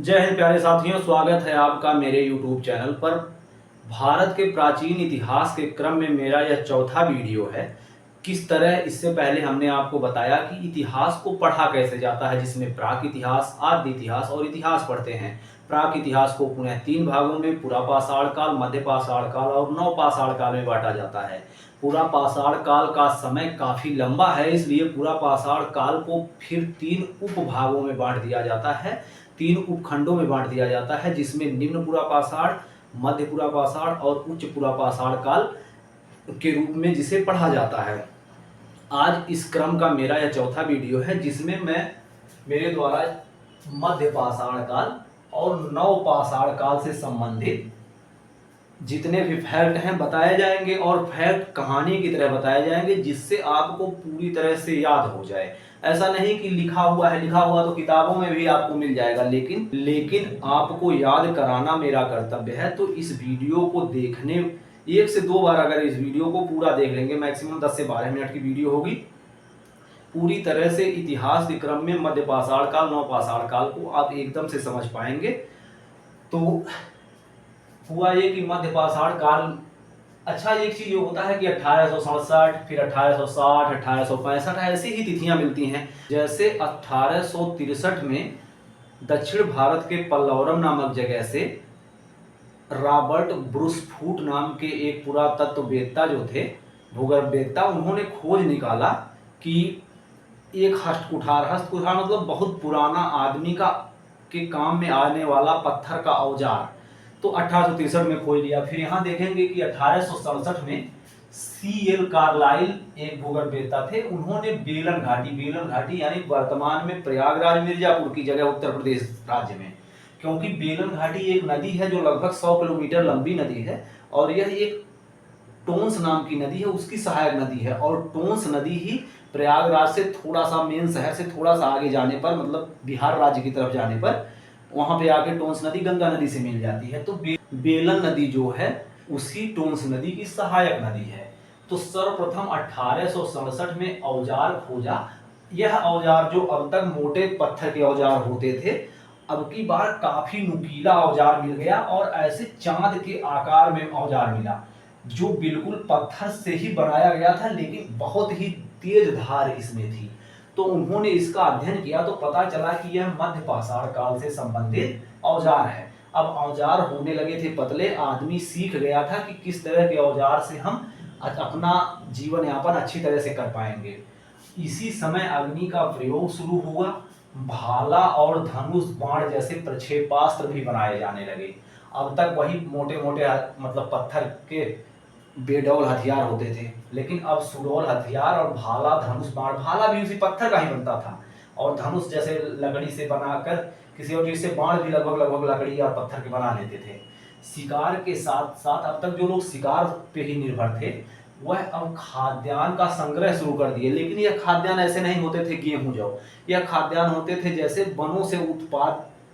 जय हिंद प्यारे साथियों, स्वागत है आपका मेरे YouTube चैनल पर। भारत के प्राचीन इतिहास के क्रम में मेरा यह चौथा वीडियो है। किस तरह इससे पहले हमने आपको बताया कि इतिहास को पढ़ा कैसे जाता है, जिसमें प्राक इतिहास, आद्य इतिहास और इतिहास पढ़ते हैं। प्राक इतिहास को पुनः 3 भागों में पुरा पाषाण काल, मध्य पाषाण काल और नव पाषाण काल में बांटा जाता है। पूरा पाषाण काल का समय काफ़ी लंबा है, इसलिए पूरा पाषाण काल को फिर 3 उपभागों में बांट दिया जाता है, 3 उपखंडों में बांट दिया जाता है, जिसमें निम्न पुरा पाषाण, मध्य पुरा पाषाण और उच्च पुरा पाषाण काल के रूप में जिसे पढ़ा जाता है। आज इस क्रम का मेरा यह चौथा वीडियो है, जिसमें मैं मेरे द्वारा मध्य पाषाण काल और नव पाषाण काल से संबंधित जितने भी फैक्ट हैं बताए जाएंगे और फैक्ट कहानी की तरह बताए जाएंगे, जिससे आपको पूरी तरह से याद हो जाए। ऐसा नहीं कि लिखा हुआ तो किताबों में भी आपको मिल जाएगा, लेकिन आपको याद कराना मेरा कर्तव्य है। तो इस वीडियो को देखने 1 से 2 बार अगर इस वीडियो को पूरा देख लेंगे, मैक्सिमम 10 से 12 मिनट की वीडियो होगी, पूरी तरह से इतिहास के क्रम में मध्य पाषाण काल, नव पाषाण काल को आप एकदम से समझ पाएंगे। तो हुआ ये कि मध्य पाषाण काल, अच्छा एक चीज ये होता है कि 1867, फिर 1860, 1865 ऐसी ही तिथियां मिलती हैं। जैसे 1863 में दक्षिण भारत के पल्लवरम नामक जगह से रॉबर्ट ब्रूसफूट नाम के एक पुरातत्ववेत्ता जो थे, भूगर्भवेत्ता, उन्होंने खोज निकाला कि एक हस्तकुठार मतलब बहुत पुराना आदमी का के काम में आने वाला पत्थर का औजार, तो 1863 में खोज लिया। फिर यहाँ देखेंगे कि 1867 में C.L. कार्लाइल एक भूगर्भवेत्ता थे, उन्होंने बेलन घाटी यानी वर्तमान में प्रयागराज मिर्जापुर की जगह उत्तर प्रदेश राज्य में, क्योंकि बेलन घाटी एक नदी है जो लगभग 100 किलोमीटर लंबी नदी है और यह एक टोंस नाम की नदी है, उसकी सहायक नदी है। और टोंस नदी ही प्रयागराज से थोड़ा सा, मेन शहर से थोड़ा सा आगे जाने पर, मतलब बिहार राज्य की तरफ जाने पर, वहां पे आके टोंस नदी गंगा नदी से मिल जाती है। तो बेलन नदी जो है उसी टोंस नदी की सहायक नदी है। तो सर्वप्रथम 1867 में औजार खोजा। यह औजार जो अब तक मोटे पत्थर के औजार होते थे, अब की बार काफी नुकीला औजार मिल गया और ऐसे चांद के आकार में औजार मिला, जो बिल्कुल पत्थर से ही बनाया गया था, लेकिन बहुत ही तेज धार इसमें थी। तो उन्होंने इसका अध्ययन किया तो पता चला कि यह मध्य पाषाण काल से संबंधित औजार है। अब औजार होने लगे थे पतले, आदमी सीख गया था कि किस तरह के औजार से हम अपना जीवन यापन अच्छी तरह से कर पाएंगे। इसी समय अग्नि का प्रयोग शुरू हुआ, भाला और धनुष बाण जैसे प्रक्षेपास्त्र भी बनाए जाने लगे। अब तक वही मोटे मोटे मतलब पत्थर के बेडौल हथियार होते थे, लेकिन अब सुडौल हथियार और भाला, धनुष बाण, भाला भी उसी पत्थर का ही बनता था और धनुष जैसे लकड़ी से बनाकर किसी और चीज से, बाण भी लगभग लकड़ी और पत्थर के बना लेते थे। शिकार के साथ साथ अब तक जो लोग शिकार पे ही निर्भर थे, वह अब खाद्यान्न का संग्रह शुरू कर दिए। लेकिन यह खाद्यान्न ऐसे नहीं होते थे गेहूं जौ, यह खाद्यान्न होते थे जैसे वनों से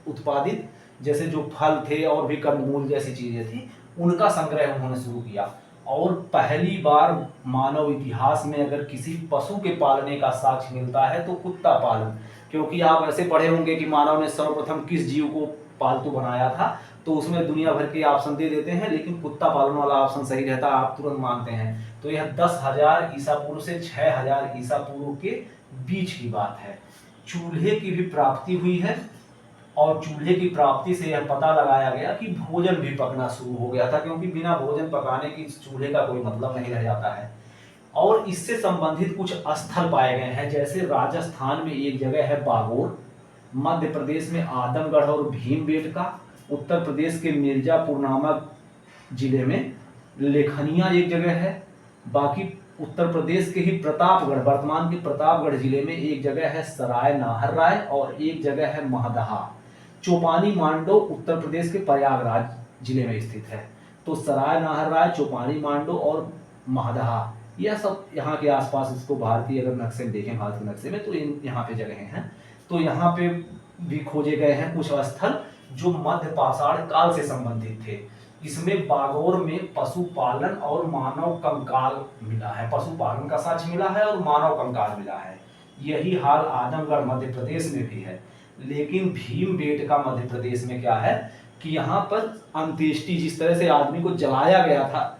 उत्पादित जैसे जो फल थे और भी कंदमूल जैसी चीजें थी, उनका संग्रह उन्होंने शुरू किया। और पहली बार मानव इतिहास में अगर किसी पशु के पालने का साक्ष्य मिलता है तो कुत्ता पालन, क्योंकि आप ऐसे पढ़े होंगे कि मानव ने सर्वप्रथम किस जीव को पालतू बनाया था, तो उसमें दुनिया भर के ऑप्शन दे देते हैं, लेकिन कुत्ता पालन वाला ऑप्शन सही रहता है, आप तुरंत मानते हैं। तो यह 10,000 ईसा पूर्व से 6,000 ईसा पूर्व के बीच की बात है। चूल्हे की भी प्राप्ति हुई है और चूल्हे की प्राप्ति से यह पता लगाया गया कि भोजन भी पकना शुरू हो गया था, क्योंकि बिना भोजन पकाने की चूल्हे का कोई मतलब नहीं रह जाता है। और इससे संबंधित कुछ स्थल पाए गए हैं, जैसे राजस्थान में एक जगह है बागोर, मध्य प्रदेश में आदमगढ़ और भीमबेटका, उत्तर प्रदेश के मिर्जापुर नामक जिले में लेखनिया एक जगह है। बाकी उत्तर प्रदेश के ही प्रतापगढ़, वर्तमान के प्रतापगढ़ जिले में एक जगह है सराय नाहर राय और एक जगह है महदहा। चौपानी मांडो उत्तर प्रदेश के प्रयागराज जिले में स्थित है। तो सराय नाहर राय, चौपानी मांडो और महदहा, यह सब यहाँ के आसपास, इसको भारतीय अगर नक्शे में देखें, भारत के नक्शे में, तो यहाँ पे जगह हैं। तो यहाँ पे भी खोजे गए हैं कुछ स्थल जो मध्य पाषाण काल से संबंधित थे। इसमें बागोर में पशुपालन और मानव कंकाल मिला है, पशुपालन का साक्ष्य मिला है और मानव कंकाल मिला है। यही हाल आदमगढ़ मध्य प्रदेश में भी है। लेकिन भीमबेटका मध्य प्रदेश में क्या है कि यहाँ पर अंत्येष्टि, जिस तरह से आदमी को जलाया गया था,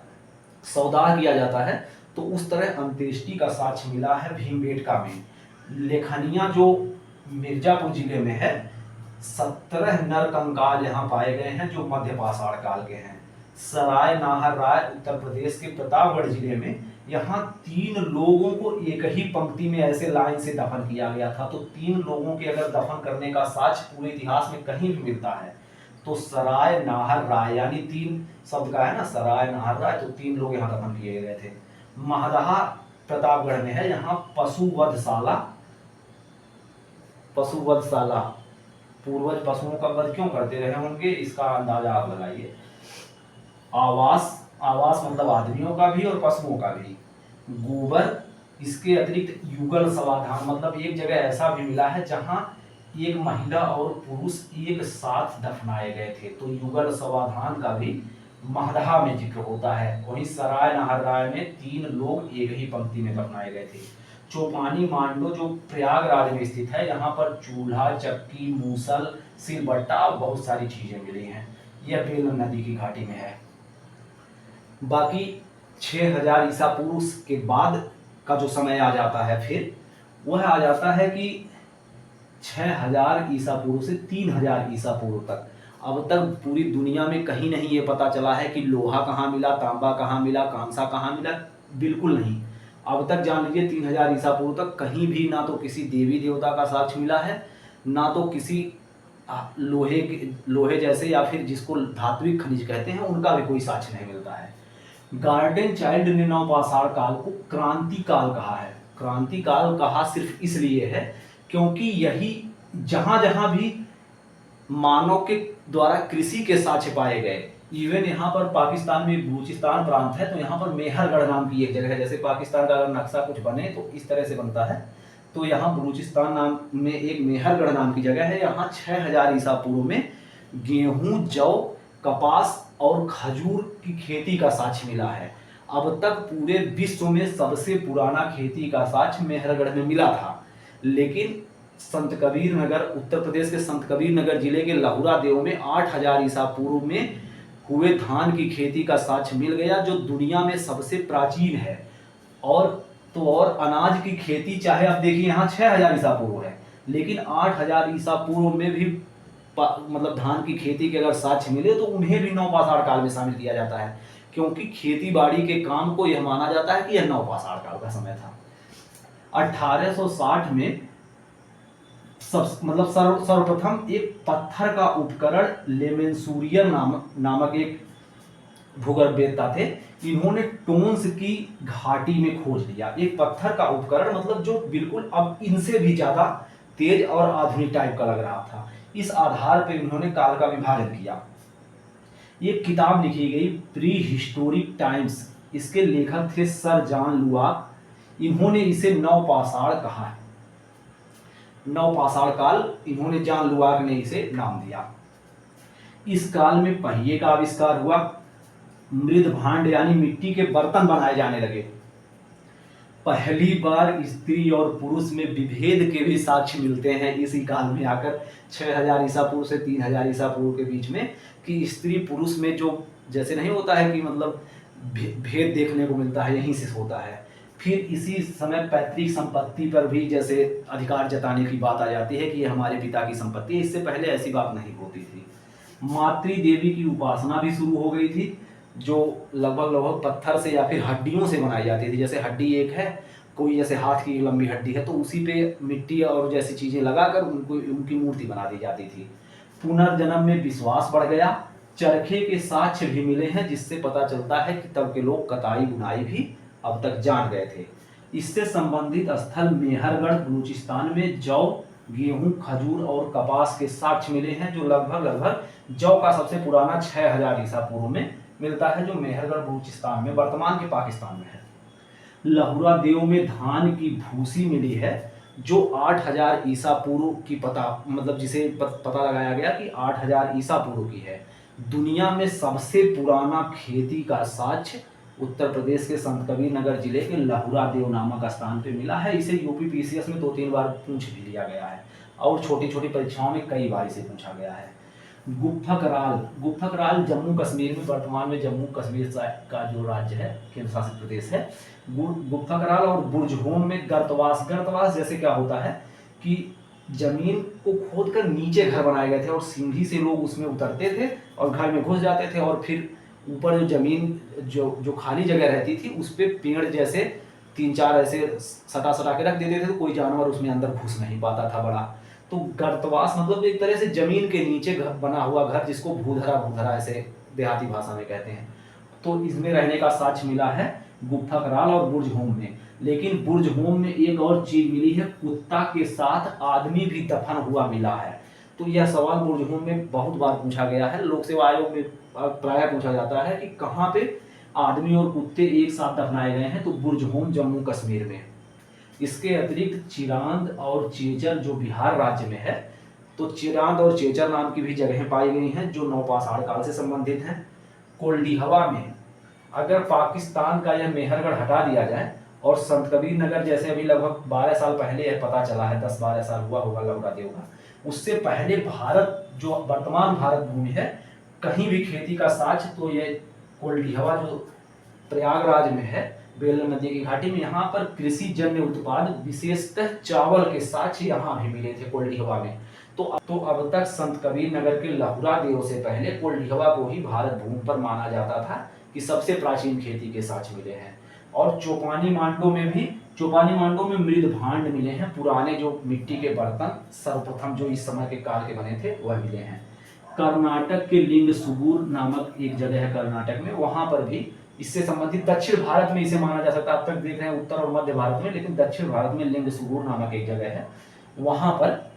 सौदाह किया जाता है, तो उस तरह अंत्येष्टि का साक्ष्य मिला है भीमबेटका में। लेखनिया जो मिर्जापुर जिले में है, 17 नर कंकाल यहाँ पाए गए हैं जो मध्य पाषाण काल के हैं। सराय नाहर राय उत्तर प्रदेश के प्रतापगढ़ जिले में, यहाँ 3 लोगों को एक ही पंक्ति में ऐसे लाइन से दफन किया गया था। तो 3 लोगों के अगर दफन करने का साक्ष्य पूरे इतिहास में कहीं भी मिलता है तो सराय नाहर राय, यानी 3 शब्द का है ना, सराय नाहर राय, तो 3 लोग यहाँ दफन किए गए थे। महदहा प्रतापगढ़ में है, यहाँ पशुवधशाला, पशुवधशाला, पूर्वज पशुओं का वध क्यों करते रहे होंगे इसका अंदाजा आप लगाइए। आवास, आवास मतलब आदमियों का भी और पशुओं का भी। गोबर, इसके अतिरिक्त युगल समाधान, मतलब एक जगह ऐसा भी मिला है जहां एक महिला और पुरुष एक साथ दफनाए गए थे, तो युगल समाधान का भी महदहा में जिक्र होता है। वहीं सराय नाहर राय में 3 लोग एक ही पंक्ति में दफनाए गए थे। चौपानी मांडो जो प्रयागराज में स्थित है, यहाँ पर चूल्हा, चक्की, मूसल, सिलबट्टा, बहुत सारी चीजें मिली हैं। यह बेलन नदी की घाटी में है। बाकी 6000 ईसा पूर्व के बाद का जो समय आ जाता है, फिर वह आ जाता है कि 6000 ईसा पूर्व से 3000 ईसा पूर्व तक। अब तक पूरी दुनिया में कहीं नहीं ये पता चला है कि लोहा कहाँ मिला, तांबा कहाँ मिला, कांसा कहाँ मिला, बिल्कुल नहीं। अब तक जान लीजिए 3000 ईसा पूर्व तक कहीं भी ना तो किसी देवी देवता का साक्ष्य मिला है, ना तो किसी लोहे जैसे या फिर जिसको धात्विक खनिज कहते हैं उनका भी कोई साक्ष्य नहीं मिलता है। गार्डन चाइल्ड ने नवपाषाण काल को क्रांति काल कहा है। क्रांति काल कहा सिर्फ इसलिए है क्योंकि यही जहां जहां भी मानव के द्वारा कृषि के साक्ष्य पाए गए, इवन यहाँ पर पाकिस्तान में बलूचिस्तान प्रांत है, तो यहाँ पर मेहरगढ़ नाम की एक जगह है। जैसे पाकिस्तान का अगर नक्शा कुछ बने तो इस तरह से बनता है, तो यहाँ बलूचिस्तान नाम में एक मेहरगढ़ नाम की जगह है। यहाँ 6000 ईसा पूर्व में गेहूं, जौ, कपास और खजूर की खेती का साक्ष्य मिला है। अब तक पूरे विश्व में सबसे पुराना खेती का साक्ष्य मेहरगढ़ में मिला था, लेकिन संत कबीर नगर, उत्तर प्रदेश के संत कबीर नगर जिले के लहुरा देव में 8000 ईसा पूर्व में हुए धान की खेती का साक्ष्य मिल गया, जो दुनिया में सबसे प्राचीन है। और अनाज की खेती, चाहे अब देखिए यहाँ 6000 ईसा पूर्व है, लेकिन 8000 ईसा पूर्व में भी मतलब धान की खेती के अगर साक्ष्य मिले तो उन्हें भी नवपाषाण काल में शामिल किया जाता है, क्योंकि खेती बाड़ी के काम को यह माना जाता है कि यह नवपाषाण काल का समय था। 1860 में सर्वप्रथम एक पत्थर का उपकरण लेमेंसूरियर नामक एक भूगर्भवेत्ता थे, इन्होंने टोन्स की घाटी में खोज लिया। एक पत्थर का उपकरण मतलब जो बिल्कुल अब इनसे भी ज्यादा तेज और आधुनिक टाइप का लग रहा था। इस आधार पर इन्होंने काल का विभाजन किया। एक किताब लिखी गई प्री हिस्टोरिक टाइम्स, इसके लेखक थे सर जॉन लुआक। इन्होंने इसे नवपाषाण कहा है, नवपाषाण काल इन्होंने जॉन लुआक ने इसे नाम दिया। इस काल में पहिए का आविष्कार हुआ, मृद भांड यानी मिट्टी के बर्तन बनाए जाने लगे। पहली बार स्त्री और पुरुष में विभेद के भी साक्ष्य मिलते हैं इसी काल में आकर, 6000 ईसा पूर्व से 3000 ईसा पूर्व के बीच में, कि स्त्री पुरुष में जो जैसे नहीं होता है कि मतलब भेद देखने को मिलता है, यहीं से होता है। फिर इसी समय पैतृक संपत्ति पर भी जैसे अधिकार जताने की बात आ जाती है कि ये हमारे पिता की संपत्ति है। इससे पहले ऐसी बात नहीं होती थी। मातृ देवी की उपासना भी शुरू हो गई थी, जो लगभग पत्थर से या फिर हड्डियों से बनाई जाती थी। जैसे हड्डी एक है, कोई जैसे हाथ की लंबी हड्डी है, तो उसी पे मिट्टी और जैसी चीजें लगाकर उनकी मूर्ति बना दी जाती थी। पुनर्जन्म में विश्वास बढ़ गया। चरखे के साक्ष्य भी मिले हैं, जिससे पता चलता है कि तब के लोग कताई बुनाई भी अब तक जान गए थे। इससे संबंधित स्थल मेहरगढ़ बलूचिस्तान में जौ, गेहूं, खजूर और कपास के साक्ष्य मिले हैं, जो लगभग जौ का सबसे पुराना 6000 ईसा पूर्व में मिलता है, जो मेहरगढ़ बलूचिस्तान में, वर्तमान के पाकिस्तान में है। लहुरा देव में धान की भूसी मिली है, जो 8000 ईसा पूर्व की जिसे पता लगाया गया कि 8000 ईसा पूर्व की है। दुनिया में सबसे पुराना खेती का साक्ष्य उत्तर प्रदेश के संत कबीर नगर जिले के लहुरा देव नामक स्थान पे मिला है। इसे यूपी पीसीएस में 2-3 बार पूछ भी लिया गया है। और छोटी छोटी परीक्षाओं में कई बार इसे पूछा गया है। गुफकराल जम्मू कश्मीर में, वर्तमान में जम्मू कश्मीर का जो राज्य है, केंद्र शासित प्रदेश है। गुफकराल और बुर्जहोम में गर्तवास। गर्तवास जैसे क्या होता है कि जमीन को खोद कर नीचे घर बनाए गए थे और सीढ़ी से लोग उसमें उतरते थे और घर में घुस जाते थे, और फिर ऊपर जो जमीन जो खाली जगह रहती थी उस पर पेड़ जैसे 3-4 ऐसे सटा सटा के रख देते थे, तो कोई जानवर उसमें अंदर घुस नहीं पाता था बड़ा। तो गर्तवास मतलब एक तरह से जमीन के नीचे घर बना हुआ घर, जिसको भूधरा ऐसे देहाती भाषा में कहते हैं। तो इसमें रहने का साक्ष्य मिला है गुफकराल और बुर्जहोम में। लेकिन बुर्जहोम में एक और चीज मिली है, कुत्ता के साथ आदमी भी दफन हुआ मिला है। तो यह सवाल बुर्जहोम में बहुत बार पूछा गया है। लोक सेवा आयोग में प्राय पूछा जाता है कि कहाँ पे आदमी और कुत्ते एक साथ दफनाए गए हैं, तो बुर्जहोम जम्मू कश्मीर में। इसके अतिरिक्त चिरांद और चेचर जो बिहार राज्य में है, तो चिरांद और चेचर नाम की भी जगहें पाई गई हैं जो नवपाषाण काल से संबंधित हैं। कोल्डिहवा में, अगर पाकिस्तान का यह मेहरगढ़ हटा दिया जाए और संत कबीर नगर जैसे अभी लगभग 12 साल पहले यह पता चला है, 10-12 साल हुआ होगा लौटा देगा, उससे पहले भारत जो वर्तमान भारत भूमि है, कहीं भी खेती का साक्ष्य तो यह कोल्डिहवा जो प्रयागराज में है, बेलन नदी की घाटी में, यहाँ पर कृषि जन्य उत्पाद विशेषतः चावल के साक्ष्य यहाँ भी मिले थे कोल्डिहवा में। तो अब तक संत कबीर नगर के लहुरा देव से पहले कोल्डिहवा को ही भारत भूमि पर माना जाता था कि सबसे प्राचीन खेती के साक्ष्य मिले हैं। और चौपानी मांडो में मृद भांड मिले हैं, पुराने जो मिट्टी के बर्तन सर्वप्रथम जो इस समय के काल के बने थे वह मिले हैं। कर्नाटक के लिंगसुगुर नामक एक जगह है कर्नाटक में, वहां पर भी इससे संबंधित, दक्षिण भारत में इसे माना जा सकता है। अब तक देख रहे हैं उत्तर और मध्य भारत में, लेकिन दक्षिण भारत में लिंगसुगुर नामक एक जगह है, वहां पर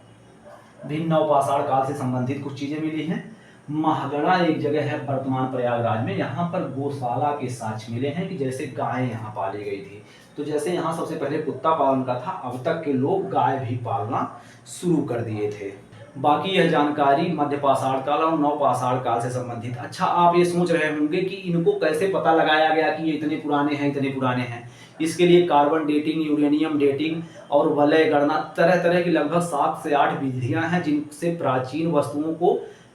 भी नवपाषाण काल से संबंधित कुछ चीजें मिली हैं। महगढ़ा एक जगह है वर्तमान प्रयागराज में, यहाँ पर गौशाला के साक्ष्य मिले हैं कि जैसे गायें यहाँ पाली गई थी। तो जैसे यहाँ सबसे पहले कुत्ता पालन का था, अब तक के लोग गाय भी पालना शुरू कर दिए थे। बाकी यह जानकारी मध्यपाषाण काल और नवपाषाण काल से संबंधित। अच्छा, आप ये सोच रहे होंगे कि इनको कैसे पता लगाया गया कि ये इतने पुराने हैं। इसके लिए कार्बन डेटिंग, यूरेनियम डेटिंग और वलय गणना, तरह तरह की लगभग 7 से 8 विधियां हैं जिनसे प्राचीन वस्तुओं को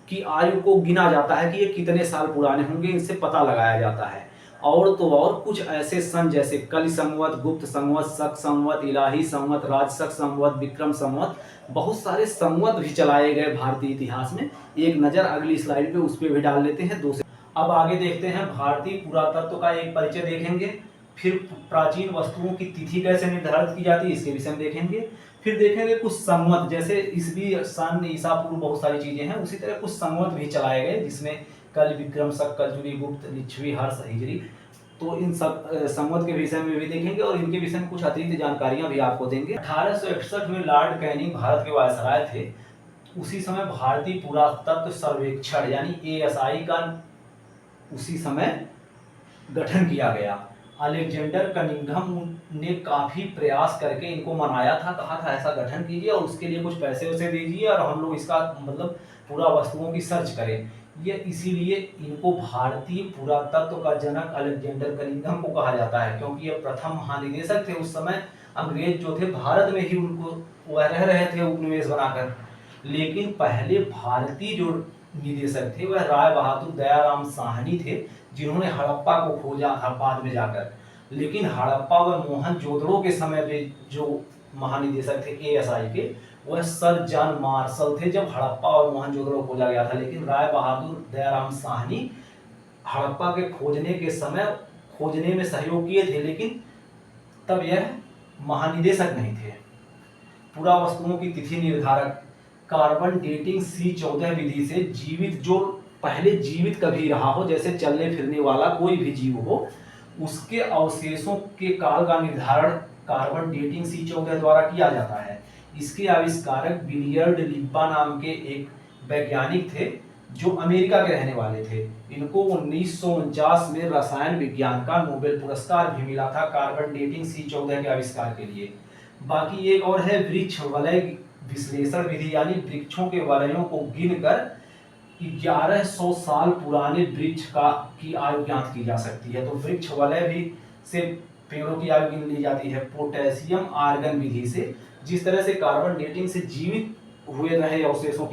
की आयु को गिना जाता है कि ये कितने साल पुराने होंगे, इनसे पता लगाया जाता है। और तो और कुछ ऐसे सन जैसे कलि संवत, गुप्त संवत, शक संवत, इलाही संवत, राजशक संवत, विक्रम संवत, बहुत सारे संवत भी चलाए गए भारतीय इतिहास में। एक नज़र अगली स्लाइड पे उस पर भी डाल लेते हैं। अब आगे देखते हैं भारतीय पुरातत्व का एक परिचय देखेंगे, फिर प्राचीन वस्तुओं की तिथि कैसे निर्धारित की जाती है इसके विषय में देखेंगे, फिर देखेंगे कुछ संवत, जैसे ईसवी सन ईसा पूर्व बहुत सारी चीजें हैं, उसी तरह कुछ संवत भी चलाए गए जिसमेमें कल, विक्रम, शक, कलजुगी, गुप्त, लिच्छवी, हर्ष, हिजरी। तो इन सब संवत के विषय में भी देखेंगे और इनके विषय में कुछ अतिरिक्त जानकारियां भी आपको देंगे। 1861 में लॉर्ड कैनिंग भारत के वायसराय थे। उसी समय भारतीय पुरातत्व सर्वेक्षण यानी ASI का उसी समय गठन किया गया। अलेक्जेंडर कनिंघम ने काफी प्रयास करके इनको मनाया था, कहा था ऐसा गठन कीजिए और उसके लिए कुछ पैसे उसे दीजिए और हम लोग इसका मतलब पूरा वस्तुओं की सर्च करें। ये इसीलिए इनको भारतीय पुरातत्व का जनक अलेक्जेंडर कनिंघम को कहा जाता है, क्योंकि ये प्रथम महानिदेशक थे। उस समय अंग्रेज जो थे भारत में ही उनको वह रह रहे थे उपनिवेश बनाकर, लेकिन पहले भारतीय जो निदेशक थे वह राय बहादुर दयाराम साहनी थे, जिन्होंने हड़प्पा को खोजा था बाद में जाकर। लेकिन हड़प्पा व मोहनजोदड़ो के समय में जो महानिदेशक थे ASI के, वह सर जॉन मार्शल थे जब हड़प्पा और मोहनजोदड़ो खोजा गया था। लेकिन राय बहादुर दयाराम साहनी हड़प्पा के खोजने के समय खोजने में सहयोग किए थे, लेकिन तब यह महानिदेशक नहीं थे। पुरावस्तुओं की तिथि निर्धारक कार्बन डेटिंग C14 विधि से जीवित, जो पहले जीवित कभी रहा हो, जैसे चलने फिरने वाला कोई भी जीव हो, उसके अवशेषों के काल का निर्धारण कार्बन डेटिंग C14 द्वारा किया जाता है। इसके आविष्कारक बिलियर्ड लिब्बा नाम के एक वैज्ञानिक थे जो अमेरिका के रहने वाले थे। इनको 1949 में रसायन विज्ञान का नोबेल पुरस्कार भी मिला था कार्बन डेटिंग C14 के आविष्कार के लिए। बाकी एक और है वृक्ष वलय विश्लेषण विधि, यानी वृक्षों के वलयों को गिनकर 1100 साल पुराने वृक्ष की आयु ज्ञात की जा सकती है। तो वृक्ष वलय भी से पेड़ों की आयु गिन ली जाती है। पोटेशियम आर्गन विधि से, जिस तरह से कार्बन डेटिंग से जीवित हुए रहे अवशेषों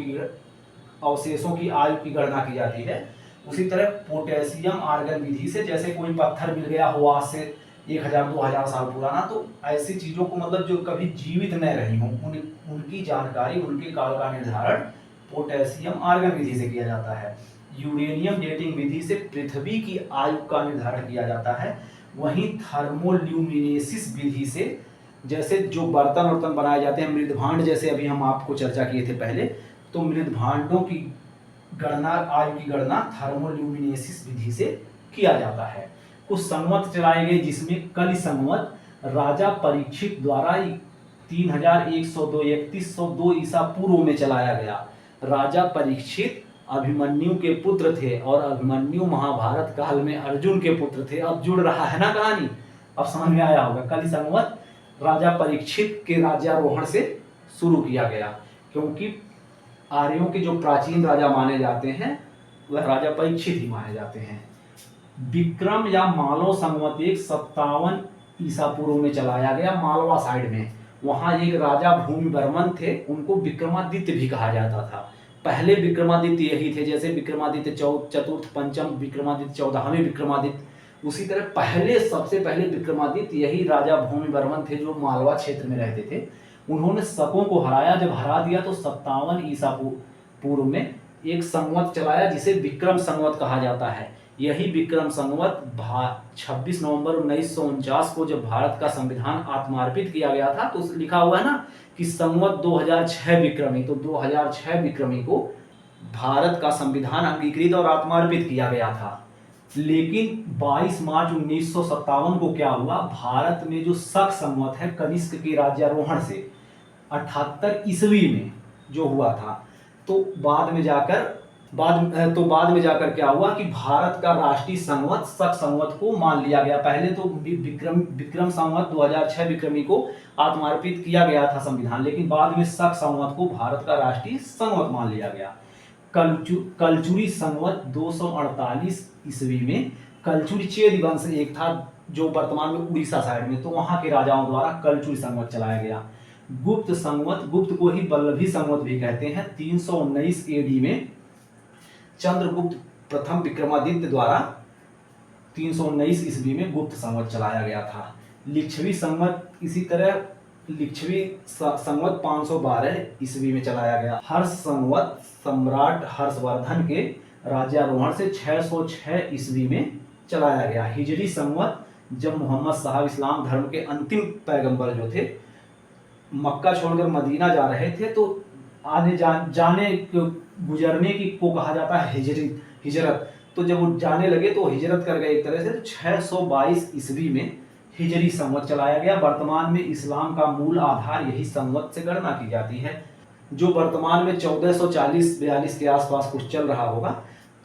की आयु की गणना की जाती है। उसी तरह पोटेशियम आर्गन विधि से, जैसे कोई पत्थर मिल गया हो आज से 1000-2000 साल पुराना, तो ऐसी चीजों को मतलब जो कभी जीवित न रही हो उनकी जानकारी, उनके काल का निर्धारण पोटेशियम आर्गन विधि से किया जाता है। यूरेनियम डेटिंग विधि से पृथ्वी की आयु का निर्धारण किया जाता है। वहीं थर्मोल्यूमिनेसिस विधि से, जैसे जो बर्तन वर्तन बनाए जाते हैं मृदभांड, जैसे अभी हम आपको चर्चा किए थे पहले, तो मृदभांडों की गणना, आयु की गणना थर्मोल्यूमिनेसिस विधि से किया जाता है। कुछ संवत चलाए गए जिसमें कलि संवत राजा परीक्षित द्वारा 3102 ईसा पूर्व में चलाया गया। राजा परीक्षित अभिमन्यु के पुत्र थे और अभिमन्यु महाभारत काल में अर्जुन के पुत्र थे। अब जुड़ रहा है ना कहानी, अब समझ में आया होगा। कलि संवत राजा परीक्षित के राज्यारोहण से शुरू किया गया, क्योंकि आर्यों के जो प्राचीन राजा माने जाते हैं वह राजा परीक्षित ही माने जाते हैं। विक्रम या मालव संवत 57 ईसा पूर्व में चलाया गया पंजाब साइड में। वहां एक राजा भूमिवर्मन थे, उनको विक्रमादित्य भी कहा जाता था। पहले विक्रमादित्य यही थे, जैसे विक्रमादित्य चतुर्थ, पंचम विक्रमादित्य, 14वें विक्रमादित्य। उसी तरह सबसे पहले विक्रमादित्य यही राजा भूमिवर्मन थे, जो मालवा क्षेत्र में रहते थे। उन्होंने शकों को हराया। जब हरा दिया तो 57 ईसा पूर्व में एक संवत चलाया जिसे विक्रम संवत कहा जाता है। यही विक्रम संवत 26 नवंबर 1949 को जब भारत का संविधान आत्मार्पित किया गया था, तो लिखा हुआ है ना कि संवत 2006 विक्रमी, तो 2006 विक्रमी को भारत का संविधान अंगीकृत और आत्मार्पित किया गया था। लेकिन 22 मार्च 1957 को क्या हुआ, भारत में जो शक संवत है कनिष्क के राज्यारोहण से 78 ईस्वी में जो हुआ था, तो बाद में जाकर क्या हुआ कि भारत का राष्ट्रीय संवत शक संवत को मान लिया गया। पहले तो विक्रम संवत 2006 विक्रमी को आत्मार्पित किया गया था संविधान, लेकिन बाद में शक संवत को भारत का राष्ट्रीय संवत मान लिया गया। कलचुरी संवत 248 ईस्वी में, कलचुरी चेद वंश एक था जो वर्तमान में उड़ीसा साइड में, तो वहां के राजाओं द्वारा कलचुरी संवत चलाया गया। गुप्त संवत, गुप्त को ही वल्लभी संवत भी कहते हैं, 319 एडी में चंद्रगुप्त प्रथम विक्रमादित्य द्वारा 319 ईस्वी में गुप्त संवत चलाया गया था। लिच्छवी संवत, इसी तरह लिच्छवी संवत 512 ईस्वी में चलाया गया। हर्ष संवत सम्राट हर्षवर्धन के राज्यारोहण से 606 ईस्वी में चलाया गया। हिजरी संवत जब मोहम्मद साहब इस्लाम धर्म के अंतिम पैगंबर जो थे मक्का छोड़कर मदीना जा रहे थे, तो गुजरने की को कहा जाता है हिजरत। तो जब वो जाने लगे तो हिजरत कर गए एक तरह से, तो 622 ईस्वी में हिजरी संवत चलाया गया। वर्तमान में इस्लाम का मूल आधार यही संवत से गणना की जाती है, जो वर्तमान में 1440-42 के आसपास कुछ चल रहा होगा,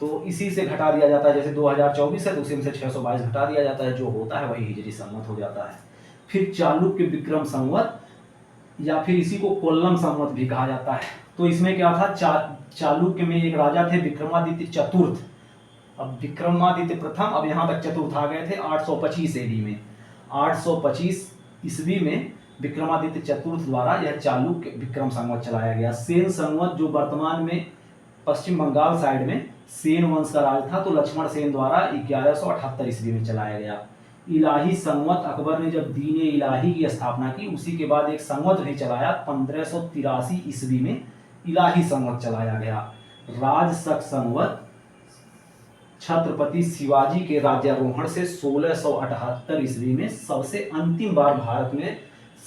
तो इसी से घटा दिया जाता है। जैसे 2024 है तो उसी में से 622 घटा दिया जाता है, जो होता है वही हिजरी संवत हो जाता है। फिर चालुक्य विक्रम संवत, या फिर इसी को कोल्लम संवत भी कहा जाता है। तो इसमें क्या था, चालुक्य में एक राजा थे विक्रमादित्य चतुर्थ, अब विक्रमादित्य प्रथम, अब यहाँ तक चतुर्थ आ गए थे 825 एडी में। 825 ईस्वी में विक्रमादित्य चतुर्थ द्वारा यह चालुक्य विक्रम संवत चलाया गया। सेन संवत, जो वर्तमान में पश्चिम बंगाल साइड में सेन वंश का राज था, तो लक्ष्मण सेन द्वारा 1178 ईस्वी में चलाया गया। इलाही संवत, अकबर ने जब दीन इलाही की स्थापना की उसी के बाद एक संवत भी चलाया, 1583 ईस्वी में इलाही संवत चलाया गया। राजशक संवत छत्रपति शिवाजी के राज्यारोहण से 1678 ईस्वी में, सबसे अंतिम बार भारत में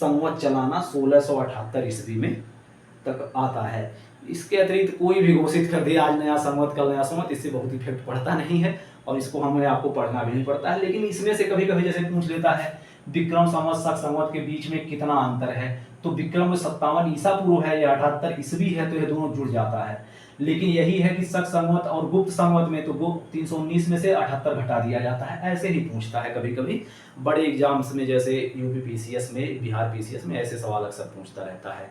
संवत चलाना 1678 ईस्वी में तक आता है। इसके अतिरिक्त कोई भी घोषित कर दे आज नया संवत कल नया संवत, इससे बहुत इफेक्ट पड़ता नहीं है और इसको हमें आपको पढ़ना भी नहीं पड़ता है। लेकिन इसमें से कभी कभी जैसे पूछ लेता है विक्रम संवत शक संवत के बीच में कितना अंतर है, तो विक्रम में 57 ईसा पूर्व है, या 78 ईस्वी है, तो ये दोनों जुड़ जाता है। लेकिन यही है कि शक संवत और गुप्त संवत में तो गुप्त 319 में से 78 घटा दिया जाता है। ऐसे ही पूछता है कभी कभी बड़े एग्जाम्स में, जैसे यूपी पीसीएस में, बिहार पीसीएस में ऐसे सवाल अक्सर पूछता रहता है।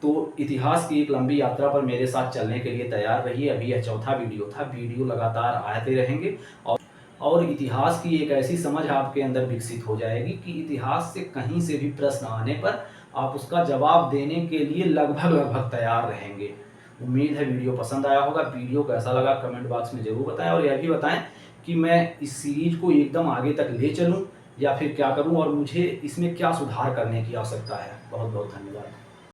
तो इतिहास की एक लंबी यात्रा पर मेरे साथ चलने के लिए तैयार रहिए। अभी यह चौथा वीडियो था, वीडियो लगातार आते रहेंगे और इतिहास की एक ऐसी समझ आपके अंदर विकसित हो जाएगी कि इतिहास से कहीं से भी प्रश्न आने पर आप उसका जवाब देने के लिए लगभग लगभग तैयार रहेंगे। उम्मीद है वीडियो पसंद आया होगा। वीडियो कैसा लगा कमेंट बॉक्स में ज़रूर बताएं और यह भी बताएं कि मैं इस सीरीज को एकदम आगे तक ले चलूं या फिर क्या करूं और मुझे इसमें क्या सुधार करने की आवश्यकता है। बहुत बहुत धन्यवाद।